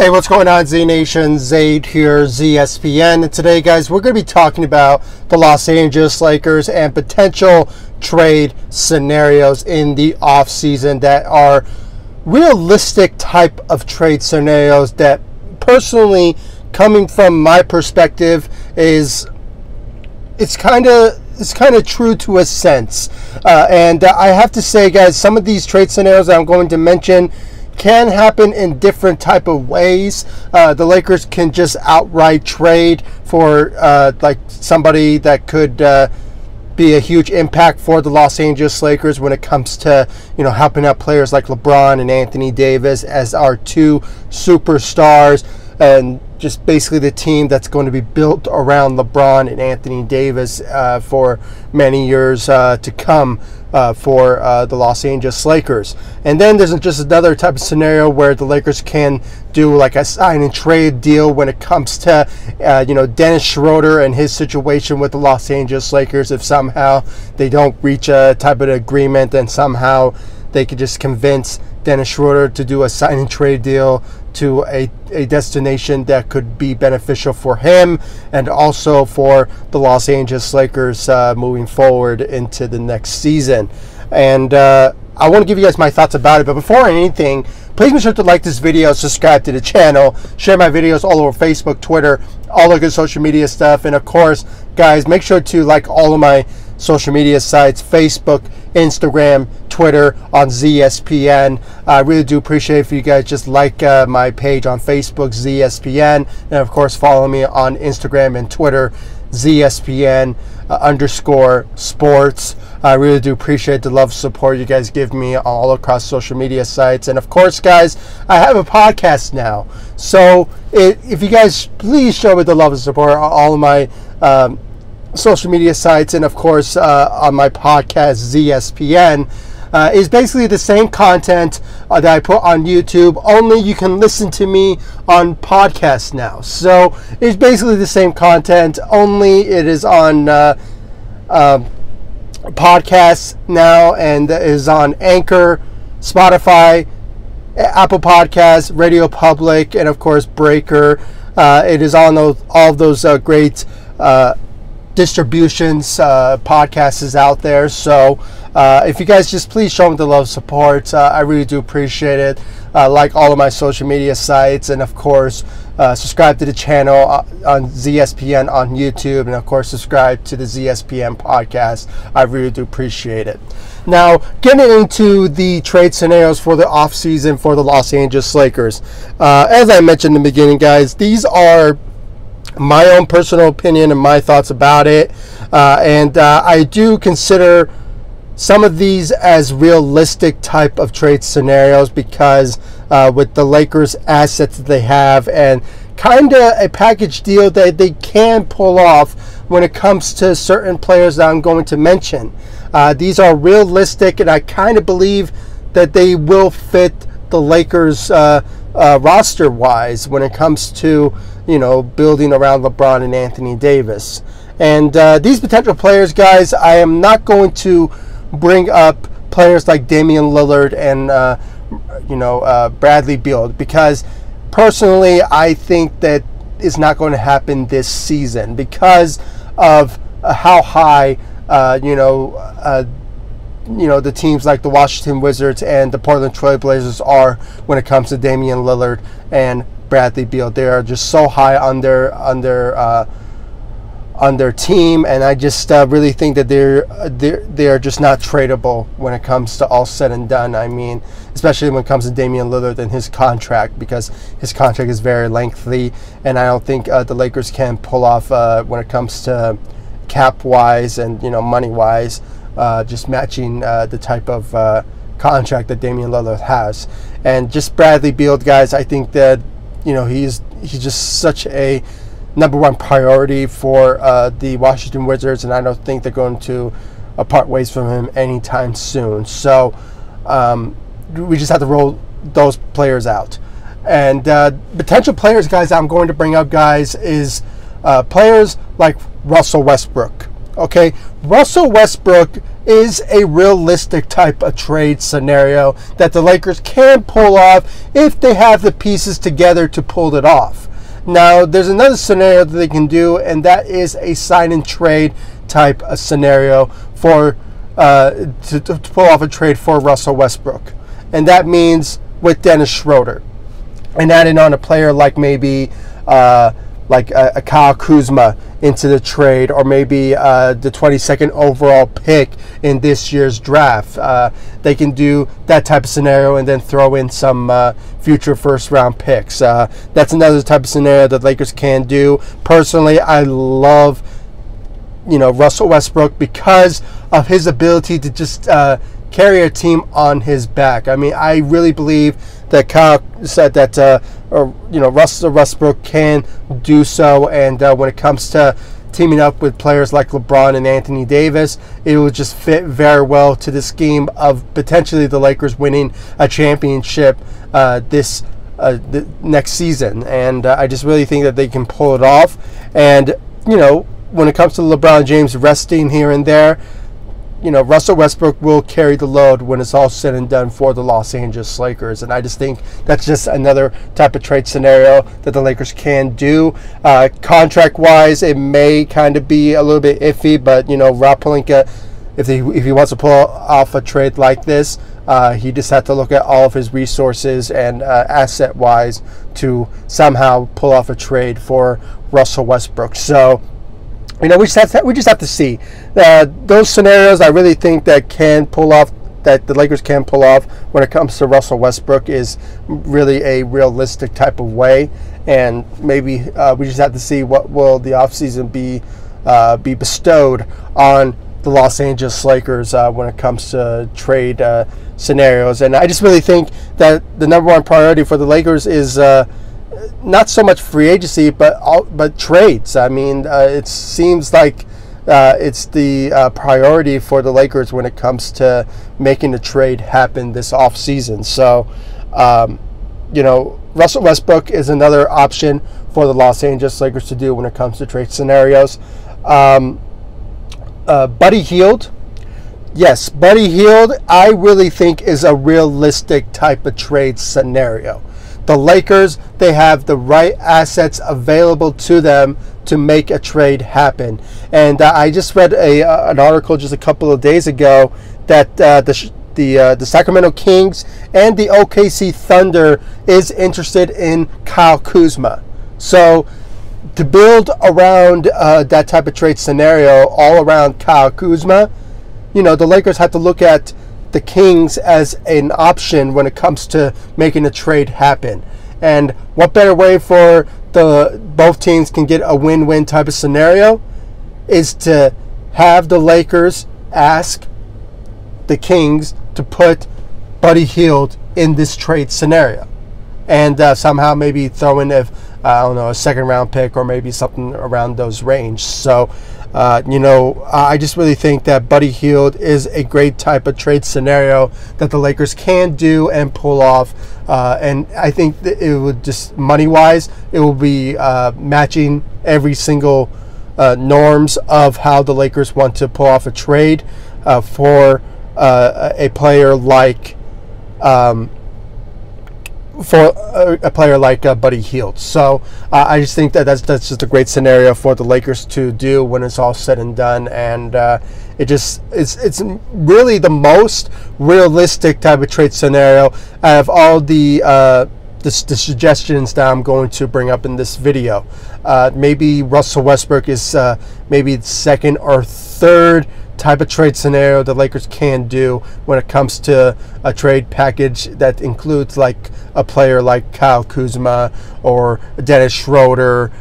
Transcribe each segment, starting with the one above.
Hey, what's going on, Z Nation? Zaid here, ZSPN. And today, guys, we're going to be talking about the Los Angeles Lakers and potential trade scenarios in the offseason that are realistic type of trade scenarios that, personally, coming from my perspective, it's kind of true to a sense. And I have to say, guys, some of these trade scenarios that I'm going to mention can happen in different type of ways. The Lakers can just outright trade for like somebody that could be a huge impact for the Los Angeles Lakers when it comes to, you know, helping out players like LeBron and Anthony Davis as our two superstars, and just basically the team that's going to be built around LeBron and Anthony Davis for many years to come for the Los Angeles Lakers. And then there's just another type of scenario where the Lakers can do like a sign and trade deal when it comes to you know, Dennis Schroeder and his situation with the Los Angeles Lakers. If somehow they don't reach a type of agreement, then somehow they could just convince Dennis Schroeder to do a sign and trade deal to a destination that could be beneficial for him and also for the Los Angeles Lakers moving forward into the next season. And I want to give you guys my thoughts about it, but before anything, please make sure to like this video, subscribe to the channel, share my videos all over Facebook, Twitter, all the good social media stuff, and of course, guys, make sure to like all of my social media sites, Facebook, Instagram, Twitter, on ZSPN. I really do appreciate if you guys just like my page on Facebook, ZSPN, and of course follow me on Instagram and Twitter, ZSPN _ sports. I really do appreciate the love support you guys give me all across social media sites. And of course, guys, I have a podcast now, so if you guys please show me the love and support on all of my social media sites, and of course on my podcast ZSPN, is basically the same content that I put on YouTube, only you can listen to me on podcasts now. So it's basically the same content, only it is on podcasts now, and is on Anchor, Spotify, Apple Podcasts, Radio Public, and of course Breaker. It is on all of those great distributions, podcasts is out there. So if you guys just please show me the love support, I really do appreciate it. Like all of my social media sites, and of course subscribe to the channel on ZSPN on YouTube, and of course subscribe to the ZSPN podcast. I really do appreciate it. Now, getting into the trade scenarios for the offseason for the Los Angeles Lakers, as I mentioned in the beginning, guys, these are my own personal opinion and my thoughts about it, and I do consider some of these as realistic type of trade scenarios because with the Lakers assets that they have and kind of a package deal that they can pull off when it comes to certain players that I'm going to mention. These are realistic, and I kind of believe that they will fit the Lakers roster wise when it comes to, you know, building around LeBron and Anthony Davis. And these potential players, guys, I am not going to bring up players like Damian Lillard and Bradley Beal, because personally I think that is not going to happen this season because of how high the teams like the Washington Wizards and the Portland Trail Blazers are when it comes to Damian Lillard and Bradley Beal. They are just so high on their team, and I just really think that they are just not tradable when it comes to all said and done. I mean, especially when it comes to Damian Lillard and his contract, because his contract is very lengthy, and I don't think the Lakers can pull off when it comes to cap wise and money wise, just matching the type of contract that Damian Lillard has. And just Bradley Beal, guys, I think that he's just such a #1 priority for the Washington Wizards, and I don't think they're going to part ways from him anytime soon. So we just have to roll those players out. And potential players, guys, I'm going to bring up, guys, is players like Russell Westbrook. Okay, Russell Westbrook is a realistic type of trade scenario that the Lakers can pull off if they have the pieces together to pull it off. Now, there's another scenario that they can do, and that is a sign and trade type of scenario for to pull off a trade for Russell Westbrook, and that means with Dennis Schroeder, and adding on a player like maybe a Kyle Kuzma into the trade, or maybe the 22nd overall pick in this year's draft. They can do that type of scenario and then throw in some future first-round picks. That's another type of scenario that Lakers can do. Personally, I love Russell Westbrook because of his ability to just carry a team on his back. I mean, I really believe that Kyle said that Russell Westbrook can do so, and when it comes to teaming up with players like LeBron and Anthony Davis, it will just fit very well to the scheme of potentially the Lakers winning a championship this next season. And I just really think that they can pull it off. And when it comes to LeBron James resting here and there, Russell Westbrook will carry the load when it's all said and done for the Los Angeles Lakers. And I just think that's just another type of trade scenario that the Lakers can do. Contract-wise, it may kind of be a little bit iffy, but, Rob Pelinka, if he wants to pull off a trade like this, he just has to look at all of his resources and asset-wise to somehow pull off a trade for Russell Westbrook. So, we just have to see those scenarios. I really think that the Lakers can pull off when it comes to Russell Westbrook is really a realistic type of way, and maybe we just have to see what will the offseason be bestowed on the Los Angeles Lakers when it comes to trade scenarios. And I just really think that the number one priority for the Lakers is not so much free agency, but trades. I mean, it seems like it's the priority for the Lakers when it comes to making a trade happen this offseason. So, Russell Westbrook is another option for the Los Angeles Lakers to do when it comes to trade scenarios. Buddy Hield. Yes, Buddy Hield, I really think is a realistic type of trade scenario. The Lakers, they have the right assets available to them to make a trade happen. And I just read an article just a couple of days ago that the Sacramento Kings and the OKC Thunder is interested in Kyle Kuzma. So to build around that type of trade scenario, all around Kyle Kuzma, the Lakers have to look at the Kings as an option when it comes to making a trade happen. And what better way for both teams can get a win-win type of scenario is to have the Lakers ask the Kings to put Buddy Hield in this trade scenario, and somehow maybe throw in a second-round pick or maybe something around those range. So I just really think that Buddy Hield is a great type of trade scenario that the Lakers can do and pull off. And I think that it would just, money-wise, it will be matching every single norms of how the Lakers want to pull off a trade for a player like Buddy Hield. So I just think that that's just a great scenario for the Lakers to do when it's all said and done, and it's really the most realistic type of trade scenario out of all the suggestions that I'm going to bring up in this video. Maybe Russell Westbrook is maybe the second or third type of trade scenario the Lakers can do when it comes to a trade package that includes like a player like Kyle Kuzma or Dennis Schroeder,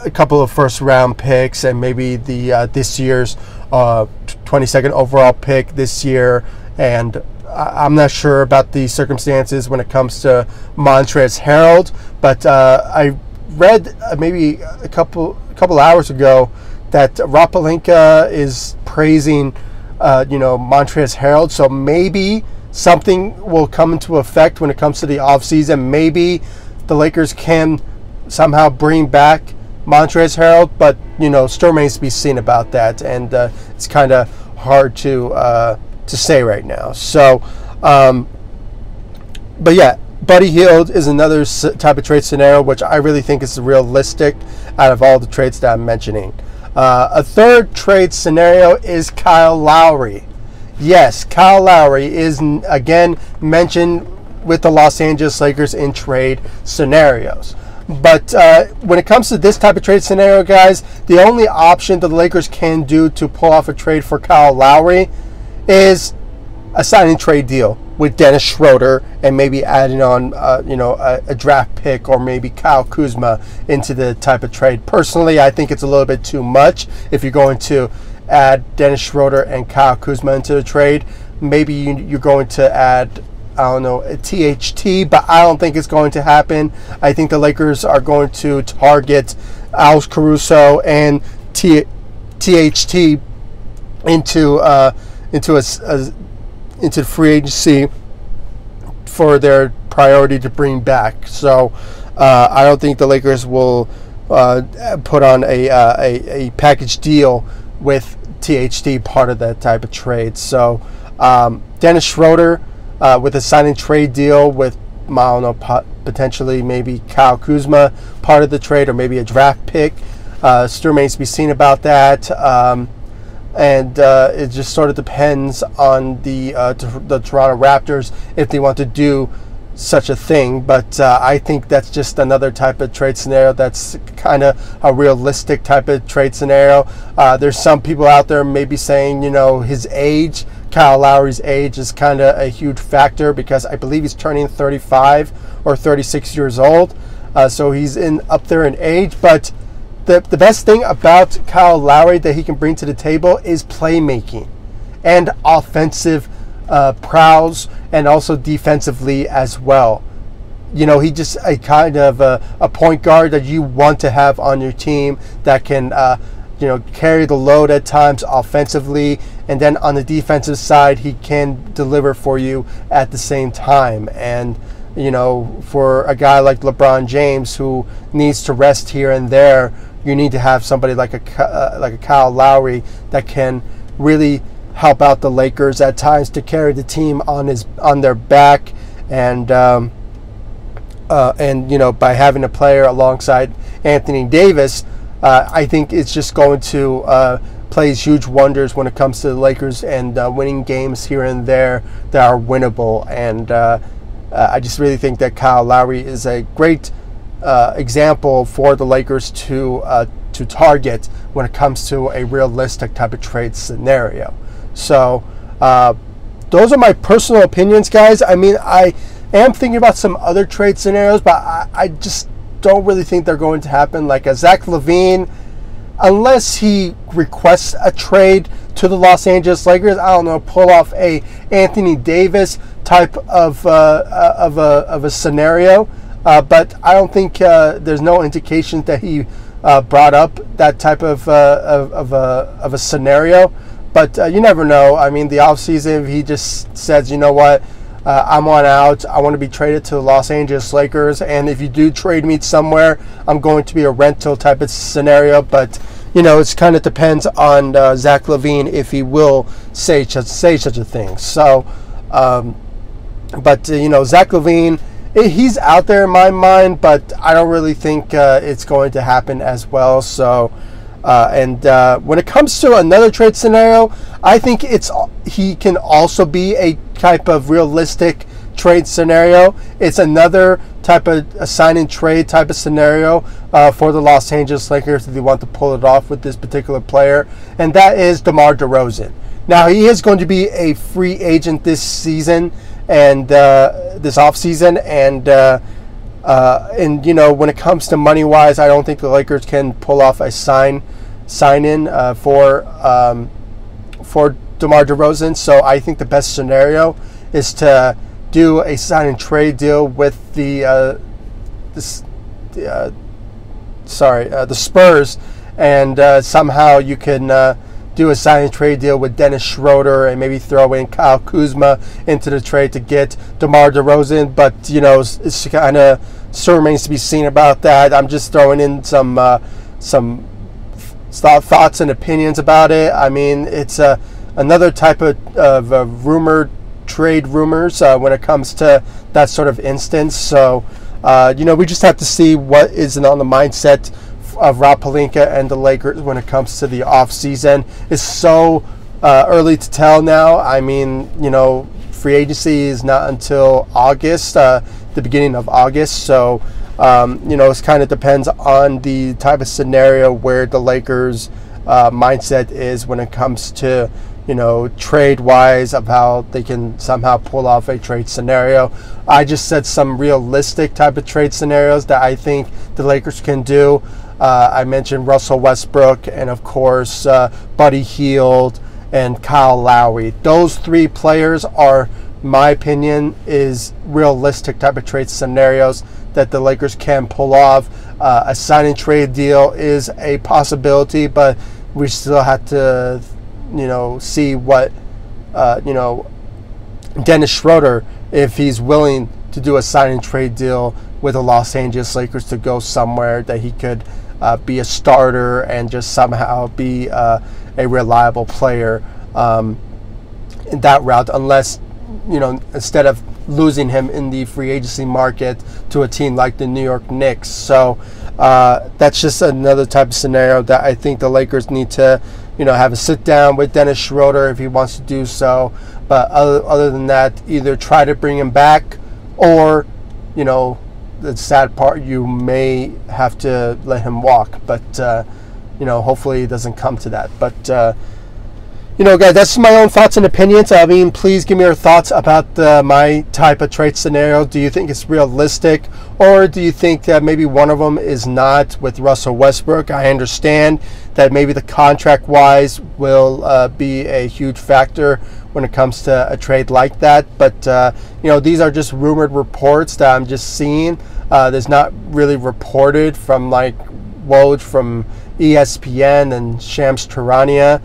a couple of first-round picks, and maybe the this year's 22nd overall pick this year. And I'm not sure about the circumstances when it comes to Montrezl Harrell, but I read maybe a couple hours ago that Rob Pelinka is praising, Montrezl Harrell. So maybe something will come into effect when it comes to the offseason. Maybe the Lakers can somehow bring back Montrezl Harrell, but, still remains to be seen about that. And it's kind of hard to say right now. So, but yeah, Buddy Hield is another type of trade scenario which I really think is realistic out of all the trades that I'm mentioning. A third trade scenario is Kyle Lowry. Yes, Kyle Lowry is again mentioned with the Los Angeles Lakers in trade scenarios. But when it comes to this type of trade scenario, guys, the only option that the Lakers can do to pull off a trade for Kyle Lowry is a signing trade deal with Dennis Schroeder and maybe adding on, a draft pick or maybe Kyle Kuzma into the type of trade. Personally, I think it's a little bit too much if you're going to add Dennis Schroeder and Kyle Kuzma into the trade. Maybe you're going to add, I don't know, a THT, but I don't think it's going to happen. I think the Lakers are going to target Alex Caruso and THT into free agency for their priority to bring back. So I don't think the Lakers will put on a package deal with THT part of that type of trade. So Dennis Schroeder with a signing trade deal with, I don't know, potentially maybe Kyle Kuzma part of the trade or maybe a draft pick. Still remains to be seen about that. And it just sort of depends on the Toronto Raptors if they want to do such a thing. But I think that's just another type of trade scenario that's kind of a realistic type of trade scenario. There's some people out there maybe saying, his age, Kyle Lowry's age, is kind of a huge factor because I believe he's turning 35 or 36 years old. So he's up there in age. But the best thing about Kyle Lowry that he can bring to the table is playmaking and offensive prowess, and also defensively as well. He's just a kind of a point guard that you want to have on your team that can carry the load at times offensively, and then on the defensive side he can deliver for you at the same time. And for a guy like LeBron James who needs to rest here and there, you need to have somebody like a Kyle Lowry that can really help out the Lakers at times to carry the team on their back, and by having a player alongside Anthony Davis, I think it's just going to play huge wonders when it comes to the Lakers and winning games here and there that are winnable. And I just really think that Kyle Lowry is a great example for the Lakers to target when it comes to a realistic type of trade scenario. So those are my personal opinions, guys. I mean, I am thinking about some other trade scenarios, but I just don't really think they're going to happen. Like a Zach LaVine, unless he requests a trade to the Los Angeles Lakers, I don't know, pull off a Anthony Davis type of a scenario. But I don't think there's no indication that he brought up that type of a scenario. But you never know. I mean, the offseason, he just says, you know what, I'm on out. I want to be traded to the Los Angeles Lakers. And if you do trade me somewhere, I'm going to be a rental type of scenario. But, it kind of depends on Zach LaVine if he will say such a thing. So, Zach LaVine, he's out there in my mind, but I don't really think it's going to happen as well. So, when it comes to another trade scenario, I think he can also be a type of realistic trade scenario. It's another type of a sign and trade type of scenario for the Los Angeles Lakers if they want to pull it off with this particular player, and that is DeMar DeRozan. Now, he is going to be a free agent this season and this offseason, and when it comes to money wise, I don't think the Lakers can pull off a sign in for DeMar DeRozan. So I think the best scenario is to do a sign and trade deal with the Spurs, and somehow you can do a sign and trade deal with Dennis Schroeder and maybe throw in Kyle Kuzma into the trade to get DeMar DeRozan. But it's kind of still remains to be seen about that. I'm just throwing in some thoughts and opinions about it. I mean, it's another type of trade rumors when it comes to that sort of instance. So, we just have to see what is on the mindset of Rob Pelinka and the Lakers when it comes to the offseason. It's so early to tell now. I mean, free agency is not until August, the beginning of August. So, it kind of depends on the type of scenario where the Lakers' mindset is when it comes to, trade-wise, of how they can somehow pull off a trade scenario. I just said some realistic type of trade scenarios that I think the Lakers can do. I mentioned Russell Westbrook and, of course, Buddy Hield and Kyle Lowry. Those three players are, my opinion, is realistic type of trade scenarios that the Lakers can pull off. A sign and trade deal is a possibility, but we still have to, see what, Dennis Schroeder, if he's willing to do a sign and trade deal with the Los Angeles Lakers to go somewhere that he could be a starter and just somehow be a reliable player in that route, unless, instead of losing him in the free agency market to a team like the New York Knicks. So that's just another type of scenario that I think the Lakers need to, have a sit down with Dennis Schroeder if he wants to do so. But other than that, either try to bring him back, or, the sad part, you may have to let him walk. But, hopefully it doesn't come to that. But, guys, that's my own thoughts and opinions. I mean, please give me your thoughts about my type of trade scenario. Do you think it's realistic, or do you think that maybe one of them is not with Russell Westbrook? I understand that maybe the contract-wise will be a huge factor when it comes to a trade like that. But, these are just rumored reports that I'm just seeing. There's not really reported from, like, Woj from ESPN and Shams Charania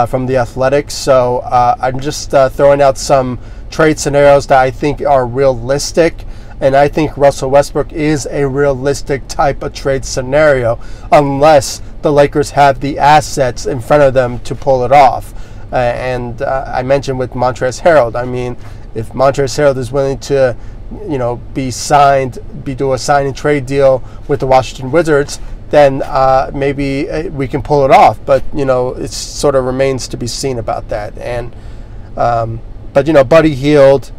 from The Athletic. So I'm just throwing out some trade scenarios that I think are realistic. And I think Russell Westbrook is a realistic type of trade scenario, unless the Lakers have the assets in front of them to pull it off. And I mentioned with Montrezl Harrell, I mean, if Montrezl Harrell is willing to, do a sign and trade deal with the Washington Wizards, then maybe we can pull it off. But, it sort of remains to be seen about that. And but, Buddy Hield,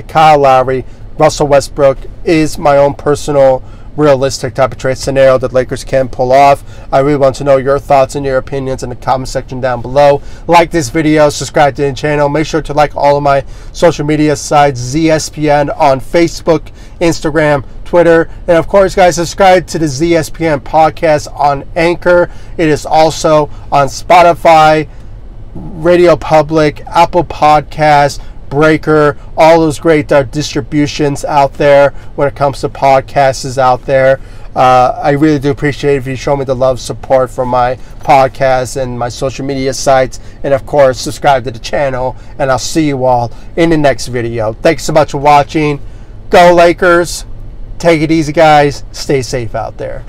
Kyle Lowry, Russell Westbrook is my own personal realistic type of trade scenario that Lakers can pull off. I really want to know your thoughts and your opinions in the comment section down below. Like this video, subscribe to the channel. Make sure to like all of my social media sites, ZSPN on Facebook, Instagram, Twitter, and of course, guys, subscribe to the ZSPN podcast on Anchor. It is also on Spotify, Radio Public, Apple Podcasts, Breaker, all those great distributions out there when it comes to podcasts is out there. I really do appreciate it if you show me the love, support for my podcast and my social media sites, and of course subscribe to the channel, and I'll see you all in the next video. Thanks so much for watching. Go Lakers. Take it easy, guys. Stay safe out there.